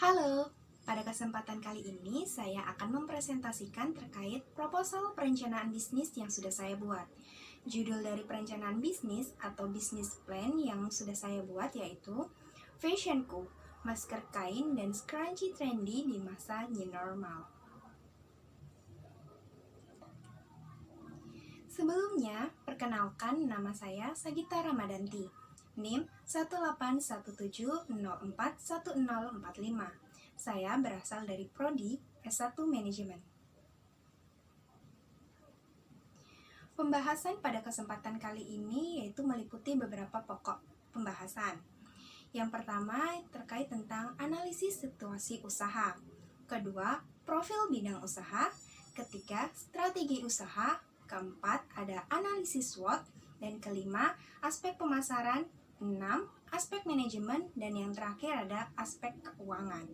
Halo, pada kesempatan kali ini saya akan mempresentasikan terkait proposal perencanaan bisnis yang sudah saya buat. Judul dari perencanaan bisnis atau business plan yang sudah saya buat yaitu Fashionku, Masker Kain dan Scrunchie Trendy di Masa New Normal. Sebelumnya, perkenalkan nama saya Sagita Ramadanti. NIM 18170410045. Saya berasal dari Prodi S1 Manajemen. Pembahasan pada kesempatan kali ini yaitu meliputi beberapa pokok pembahasan. Yang pertama terkait tentang analisis situasi usaha. Kedua, profil bidang usaha. Ketiga, strategi usaha. Keempat, ada analisis SWOT. Dan kelima, aspek pemasaran. 6, aspek manajemen. Dan yang terakhir ada aspek keuangan.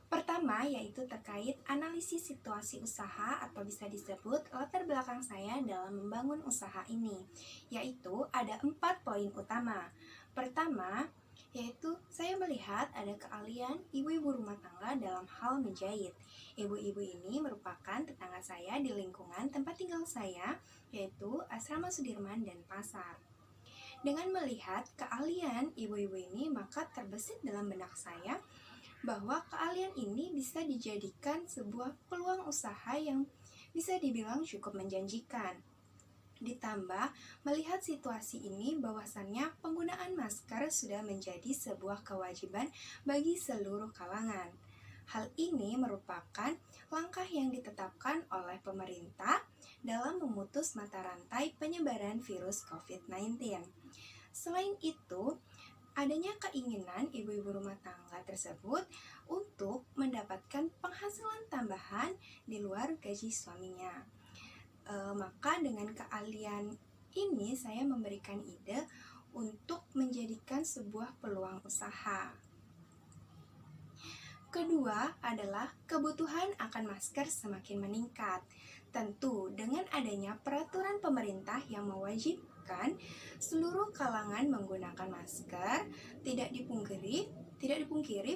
Pertama, yaitu terkait analisis situasi usaha atau bisa disebut latar belakang saya dalam membangun usaha ini, yaitu ada 4 poin utama. Pertama, yaitu saya melihat ada keahlian ibu-ibu rumah tangga dalam hal menjahit. Ibu-ibu ini merupakan tetangga saya di lingkungan tempat tinggal saya, yaitu Asrama Sudirman dan Pasar. Dengan melihat keahlian ibu-ibu ini, maka terbesit dalam benak saya bahwa keahlian ini bisa dijadikan sebuah peluang usaha yang bisa dibilang cukup menjanjikan. Ditambah, melihat situasi ini bahwasannya penggunaan masker sudah menjadi sebuah kewajiban bagi seluruh kalangan. Hal ini merupakan langkah yang ditetapkan oleh pemerintah dalam memutus mata rantai penyebaran virus COVID-19. Selain itu, adanya keinginan ibu-ibu rumah tangga tersebut untuk mendapatkan penghasilan tambahan di luar gaji suaminya. Maka dengan keahlian ini saya memberikan ide untuk menjadikan sebuah peluang usaha. Kedua adalah kebutuhan akan masker semakin meningkat. Tentu dengan adanya peraturan pemerintah yang mewajibkan seluruh kalangan menggunakan masker, tidak dipungkiri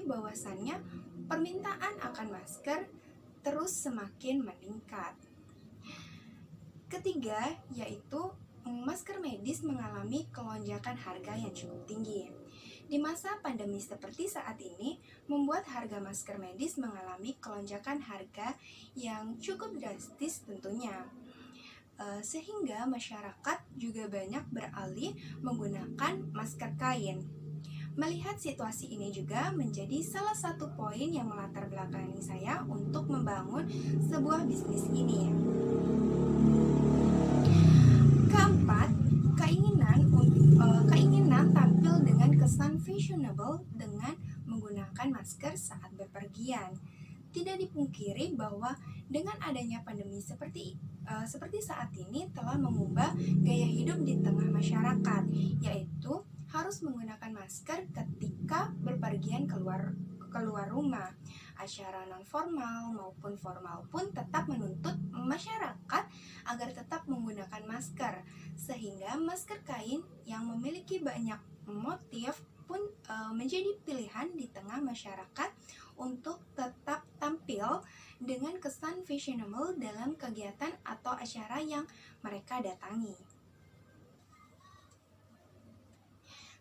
bahwasannya permintaan akan masker terus semakin meningkat. Ketiga, yaitu masker medis mengalami kelonjakan harga yang cukup tinggi. Di masa pandemi seperti saat ini, membuat harga masker medis mengalami kelonjakan harga yang cukup drastis tentunya. Sehingga masyarakat juga banyak beralih menggunakan masker kain. Melihat situasi ini juga menjadi salah satu poin yang melatar belakangi saya untuk membangun sebuah bisnis ini. Keempat, keinginan tampil dengan kesan fashionable dengan menggunakan masker saat bepergian. Tidak dipungkiri bahwa dengan adanya pandemi seperti saat ini telah mengubah gaya hidup di tengah masyarakat, yaitu harus menggunakan masker ketika berpergian keluar rumah. Acara non formal maupun formal pun tetap menuntut masyarakat agar tetap menggunakan masker, sehingga masker kain yang memiliki banyak motif pun menjadi pilihan di tengah masyarakat untuk tetap tampil dengan kesan fashionable dalam kegiatan atau acara yang mereka datangi.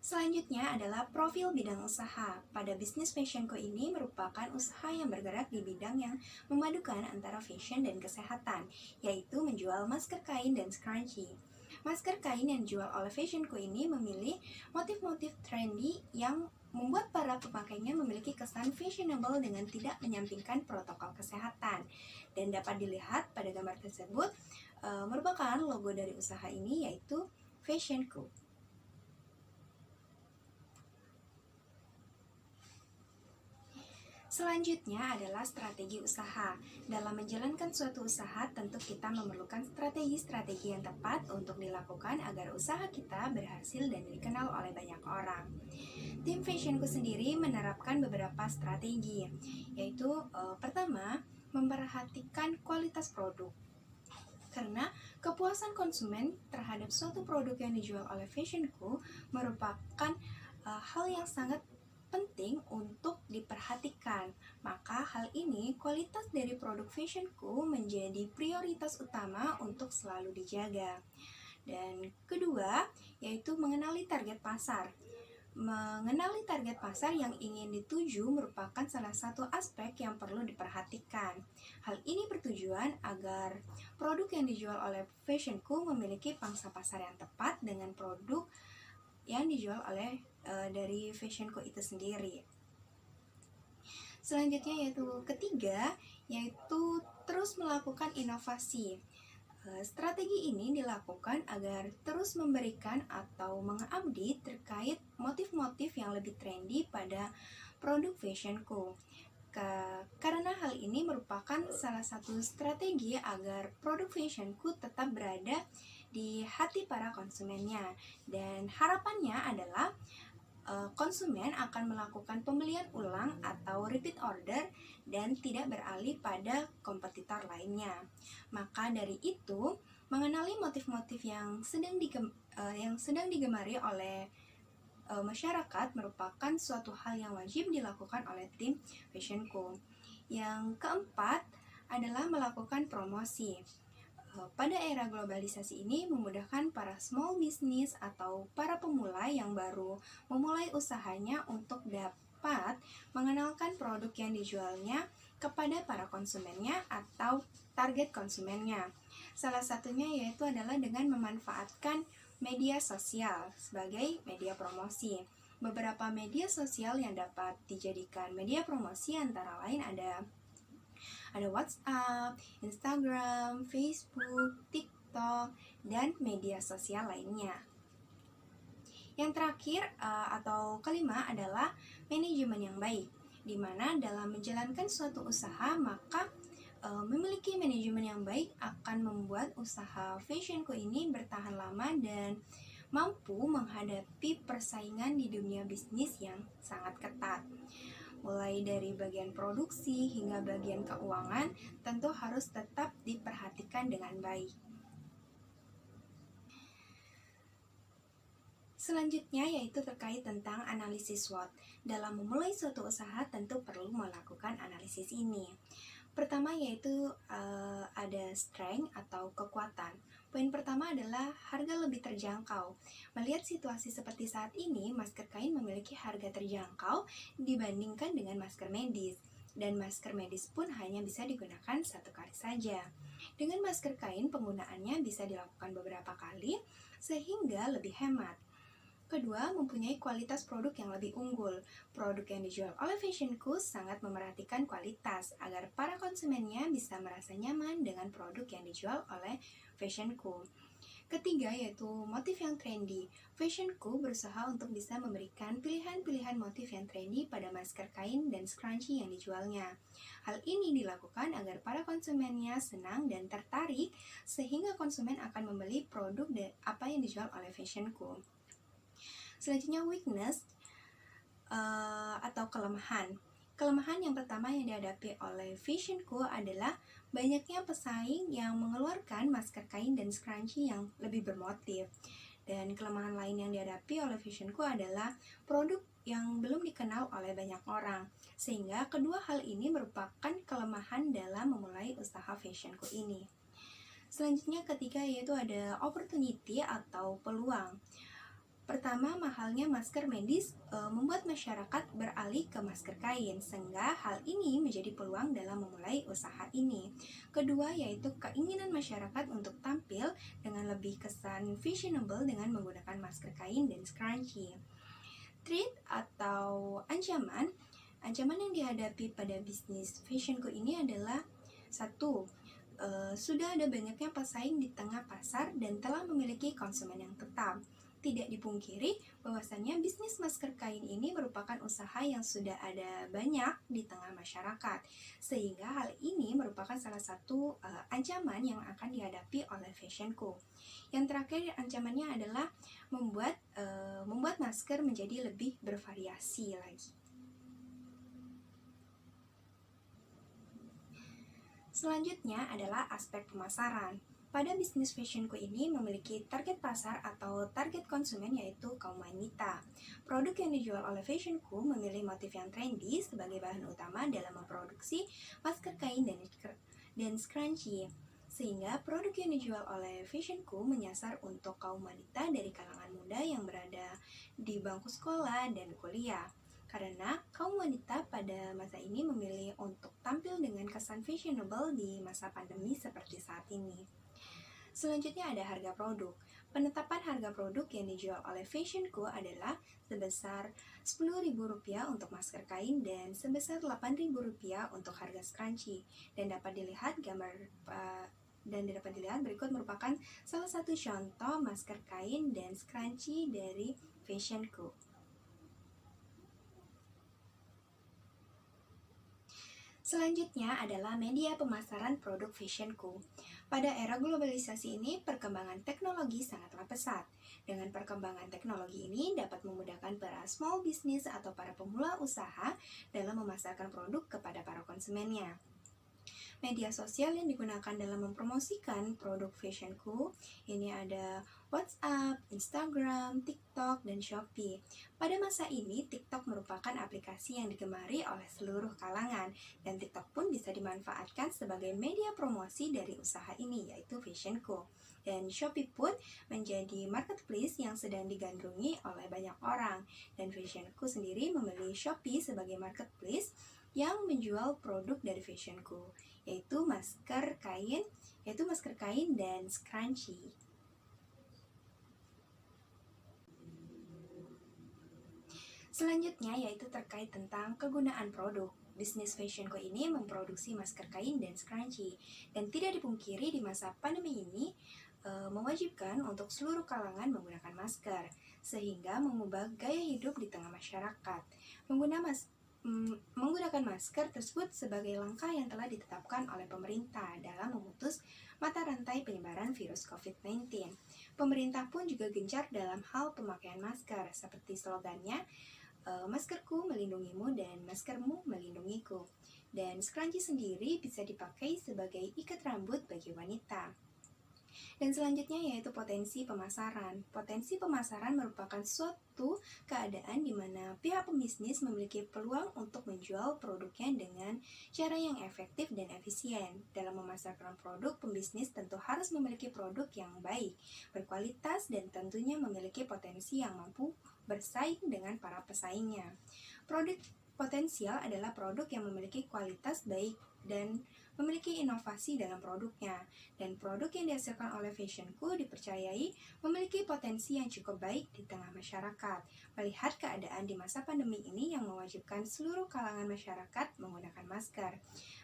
Selanjutnya adalah profil bidang usaha. Pada bisnis Fashionku ini merupakan usaha yang bergerak di bidang yang memadukan antara fashion dan kesehatan, yaitu menjual masker kain dan scrunchie. Masker kain yang dijual oleh Fashionku ini memilih motif-motif trendy yang membuat para pemakainya memiliki kesan fashionable dengan tidak menyampingkan protokol kesehatan. Dan dapat dilihat pada gambar tersebut merupakan logo dari usaha ini, yaitu Fashionku. Selanjutnya adalah strategi usaha. Dalam menjalankan suatu usaha, tentu kita memerlukan strategi-strategi yang tepat untuk dilakukan agar usaha kita berhasil dan dikenal oleh banyak orang. Tim Fashionku sendiri menerapkan beberapa strategi, yaitu pertama, memperhatikan kualitas produk. Karena kepuasan konsumen terhadap suatu produk yang dijual oleh Fashionku merupakan hal yang sangat penting untuk diperhatikan. Maka hal ini kualitas dari produk Fashionku menjadi prioritas utama untuk selalu dijaga. Dan kedua, yaitu mengenali target pasar. Mengenali target pasar yang ingin dituju merupakan salah satu aspek yang perlu diperhatikan. Hal ini bertujuan agar produk yang dijual oleh Fashionku memiliki pangsa pasar yang tepat dengan produk yang dijual oleh dari Fashionku itu sendiri. Selanjutnya yaitu ketiga, yaitu terus melakukan inovasi. Strategi ini dilakukan agar terus memberikan atau mengupdate terkait motif-motif yang lebih trendy pada produk Fashionku. Karena hal ini merupakan salah satu strategi agar produk Fashionku tetap berada di hati para konsumennya. Dan harapannya adalah konsumen akan melakukan pembelian ulang atau repeat order dan tidak beralih pada kompetitor lainnya. Maka dari itu, mengenali motif-motif yang sedang digemari oleh masyarakat merupakan suatu hal yang wajib dilakukan oleh tim Fashionku. Yang keempat adalah melakukan promosi. Pada era globalisasi ini memudahkan para small business atau para pemula yang baru memulai usahanya untuk dapat mengenalkan produk yang dijualnya kepada para konsumennya atau target konsumennya. Salah satunya yaitu adalah dengan memanfaatkan media sosial sebagai media promosi. Beberapa media sosial yang dapat dijadikan media promosi antara lain ada WhatsApp, Instagram, Facebook, TikTok, dan media sosial lainnya. Yang terakhir atau kelima adalah manajemen yang baik, di mana dalam menjalankan suatu usaha maka memiliki manajemen yang baik akan membuat usaha Fashionku ini bertahan lama dan mampu menghadapi persaingan di dunia bisnis yang sangat ketat. Mulai dari bagian produksi hingga bagian keuangan tentu harus tetap diperhatikan dengan baik. Selanjutnya yaitu terkait tentang analisis SWOT. Dalam memulai suatu usaha tentu perlu melakukan analisis ini. Pertama yaitu ada strength atau kekuatan. Poin pertama adalah harga lebih terjangkau. Melihat situasi seperti saat ini, masker kain memiliki harga terjangkau dibandingkan dengan masker medis. Dan masker medis pun hanya bisa digunakan satu kali saja. Dengan masker kain, penggunaannya bisa dilakukan beberapa kali, sehingga lebih hemat. Kedua, mempunyai kualitas produk yang lebih unggul. Produk yang dijual oleh Fashionku sangat memerhatikan kualitas agar para konsumennya bisa merasa nyaman dengan produk yang dijual oleh Fashionku. Ketiga, yaitu motif yang trendy. Fashionku berusaha untuk bisa memberikan pilihan-pilihan motif yang trendy pada masker kain dan scrunchie yang dijualnya. Hal ini dilakukan agar para konsumennya senang dan tertarik, sehingga konsumen akan membeli produk apa yang dijual oleh Fashionku. Selanjutnya weakness atau kelemahan. Kelemahan yang pertama yang dihadapi oleh Fashionku adalah banyaknya pesaing yang mengeluarkan masker kain dan scrunchie yang lebih bermotif. Dan kelemahan lain yang dihadapi oleh Fashionku adalah produk yang belum dikenal oleh banyak orang. Sehingga kedua hal ini merupakan kelemahan dalam memulai usaha Fashionku ini. Selanjutnya ketiga yaitu ada opportunity atau peluang. Pertama, mahalnya masker medis membuat masyarakat beralih ke masker kain, sehingga hal ini menjadi peluang dalam memulai usaha ini. Kedua, yaitu keinginan masyarakat untuk tampil dengan lebih kesan fashionable dengan menggunakan masker kain dan scrunchie. Threat atau ancaman yang dihadapi pada bisnis Fashionku ini adalah satu, sudah ada banyaknya pesaing di tengah pasar dan telah memiliki konsumen yang tetap. Tidak dipungkiri bahwasannya bisnis masker kain ini merupakan usaha yang sudah ada banyak di tengah masyarakat, sehingga hal ini merupakan salah satu ancaman yang akan dihadapi oleh Fashionku. Yang terakhir ancamannya adalah membuat masker menjadi lebih bervariasi lagi. Selanjutnya adalah aspek pemasaran. Pada bisnis fashionku ini memiliki target pasar atau target konsumen yaitu kaum wanita. Produk yang dijual oleh fashionku memilih motif yang trendy sebagai bahan utama dalam memproduksi masker kain dan scrunchie. Sehingga produk yang dijual oleh fashionku menyasar untuk kaum wanita dari kalangan muda yang berada di bangku sekolah dan kuliah. Karena kaum wanita pada masa ini memilih untuk tampil dengan kesan fashionable di masa pandemi seperti saat ini. Selanjutnya ada harga produk. Penetapan harga produk yang dijual oleh fashionku adalah sebesar Rp10.000 untuk masker kain dan sebesar Rp8.000 untuk harga scrunchie. Dan dapat dilihat berikut merupakan salah satu contoh masker kain dan scrunchie dari fashionku. Selanjutnya adalah media pemasaran produk fashionku. Pada era globalisasi ini, perkembangan teknologi sangatlah pesat. Dengan perkembangan teknologi ini dapat memudahkan para small business atau para pemula usaha dalam memasarkan produk kepada para konsumennya. Media sosial yang digunakan dalam mempromosikan produk fashionku ini ada WhatsApp, Instagram, TikTok, dan Shopee. Pada masa ini, TikTok merupakan aplikasi yang digemari oleh seluruh kalangan, dan TikTok pun bisa dimanfaatkan sebagai media promosi dari usaha ini, yaitu fashionku. Dan Shopee pun menjadi marketplace yang sedang digandrungi oleh banyak orang, dan fashionku sendiri memilih Shopee sebagai marketplace yang menjual produk dari fashionku, yaitu masker kain dan scrunchie. Selanjutnya yaitu terkait tentang kegunaan produk. Bisnis fashionku ini memproduksi masker kain dan scrunchie, dan tidak dipungkiri di masa pandemi ini mewajibkan untuk seluruh kalangan menggunakan masker, sehingga mengubah gaya hidup di tengah masyarakat. Menggunakan masker tersebut sebagai langkah yang telah ditetapkan oleh pemerintah dalam memutus mata rantai penyebaran virus COVID-19. Pemerintah pun juga gencar dalam hal pemakaian masker, seperti slogannya, maskerku melindungimu dan maskermu melindungiku. Dan scrunchie sendiri bisa dipakai sebagai ikat rambut bagi wanita. Dan selanjutnya yaitu potensi pemasaran. Potensi pemasaran merupakan suatu keadaan di mana pihak pembisnis memiliki peluang untuk menjual produknya dengan cara yang efektif dan efisien. Dalam memasarkan produk, pembisnis tentu harus memiliki produk yang baik, berkualitas, dan tentunya memiliki potensi yang mampu bersaing dengan para pesaingnya. Produk potensial adalah produk yang memiliki kualitas baik dan memiliki inovasi dalam produknya, dan produk yang dihasilkan oleh fashionku dipercayai memiliki potensi yang cukup baik di tengah masyarakat. Melihat keadaan di masa pandemi ini yang mewajibkan seluruh kalangan masyarakat menggunakan masker,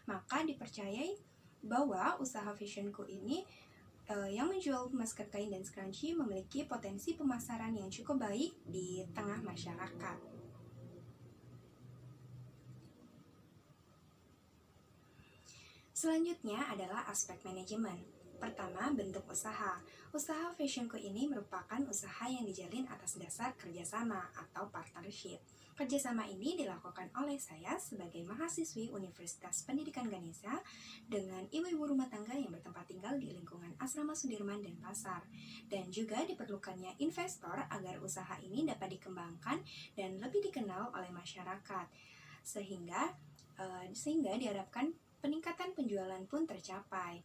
maka dipercayai bahwa usaha fashionku ini yang menjual masker kain dan scrunchie memiliki potensi pemasaran yang cukup baik di tengah masyarakat. Selanjutnya adalah aspek manajemen. Pertama, bentuk usaha. Usaha fashionku ini merupakan usaha yang dijalin atas dasar kerjasama atau partnership. Kerjasama ini dilakukan oleh saya sebagai mahasiswi Universitas Pendidikan Ganesha dengan ibu-ibu rumah tangga yang bertempat tinggal di lingkungan Asrama Sudirman dan Pasar. Dan juga diperlukannya investor agar usaha ini dapat dikembangkan dan lebih dikenal oleh masyarakat. Sehingga diharapkan peningkatan penjualan pun tercapai.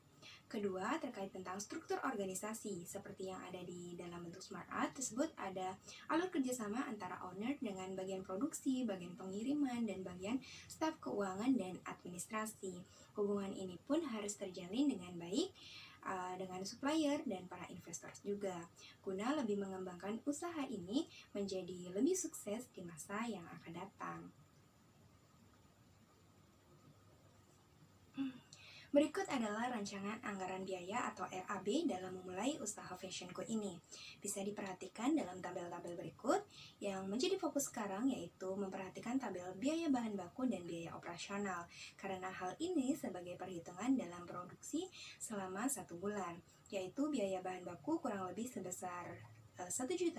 Kedua, terkait tentang struktur organisasi, seperti yang ada di dalam bentuk Smart Art tersebut ada alur kerjasama antara owner dengan bagian produksi, bagian pengiriman, dan bagian staf keuangan dan administrasi. Hubungan ini pun harus terjalin dengan baik dengan supplier dan para investor juga, guna lebih mengembangkan usaha ini menjadi lebih sukses di masa yang akan datang. Berikut adalah rancangan anggaran biaya atau RAB dalam memulai usaha fashionku ini. Bisa diperhatikan dalam tabel-tabel berikut. Yang menjadi fokus sekarang yaitu memperhatikan tabel biaya bahan baku dan biaya operasional, karena hal ini sebagai perhitungan dalam produksi selama 1 bulan, yaitu biaya bahan baku kurang lebih sebesar Rp1.000.000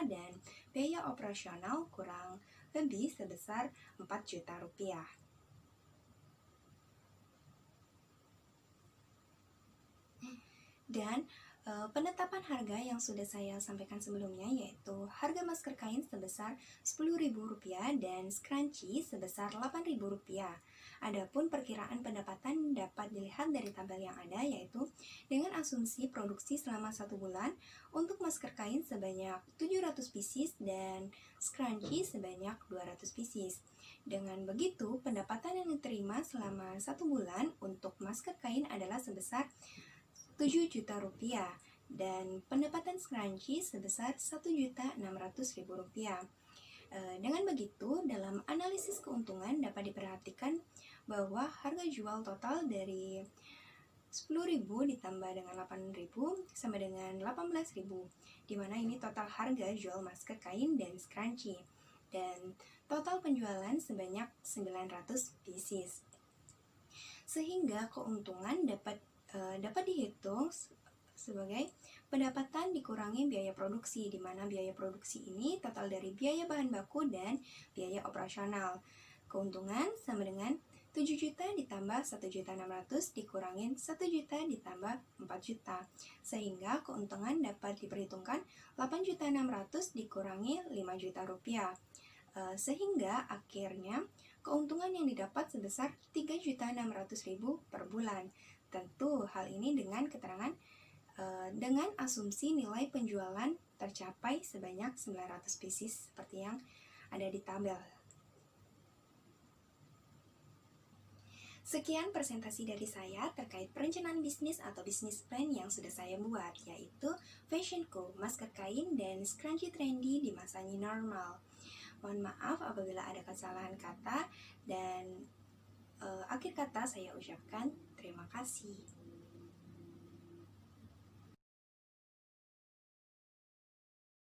dan biaya operasional kurang lebih sebesar Rp4.000.000. Dan penetapan harga yang sudah saya sampaikan sebelumnya yaitu harga masker kain sebesar Rp10.000 dan scrunchie sebesar Rp8.000. Adapun perkiraan pendapatan dapat dilihat dari tabel yang ada yaitu dengan asumsi produksi selama 1 bulan untuk masker kain sebanyak 700 pieces dan scrunchie sebanyak 200 pieces. Dengan begitu, pendapatan yang diterima selama 1 bulan untuk masker kain adalah sebesar Rp7 juta dan pendapatan scrunchie sebesar Rp1.600.000. Dengan begitu, dalam analisis keuntungan dapat diperhatikan bahwa harga jual total dari Rp10.000 ditambah dengan Rp8.000 sama dengan Rp18.000, di mana ini total harga jual masker kain dan scrunchie, dan total penjualan sebanyak 900 pieces. Sehingga keuntungan dapat dihitung sebagai pendapatan dikurangi biaya produksi, di mana biaya produksi ini total dari biaya bahan baku dan biaya operasional. Keuntungan sama dengan 7 juta ditambah 1.600.000 dikurangin 1 juta ditambah 4 juta. Sehingga keuntungan dapat diperhitungkan 8.600.000 dikurangi 5 juta rupiah. Sehingga akhirnya keuntungan yang didapat sebesar 3.600.000 per bulan. Tentu hal ini dengan keterangan dengan asumsi nilai penjualan tercapai sebanyak 900 pieces seperti yang ada di tabel. Sekian presentasi dari saya terkait perencanaan bisnis atau bisnis plan yang sudah saya buat, yaitu Fashion Co, masker kain dan scrunchie trendy di masa new normal. Mohon maaf apabila ada kesalahan kata, dan akhir kata saya ucapkan terima kasih.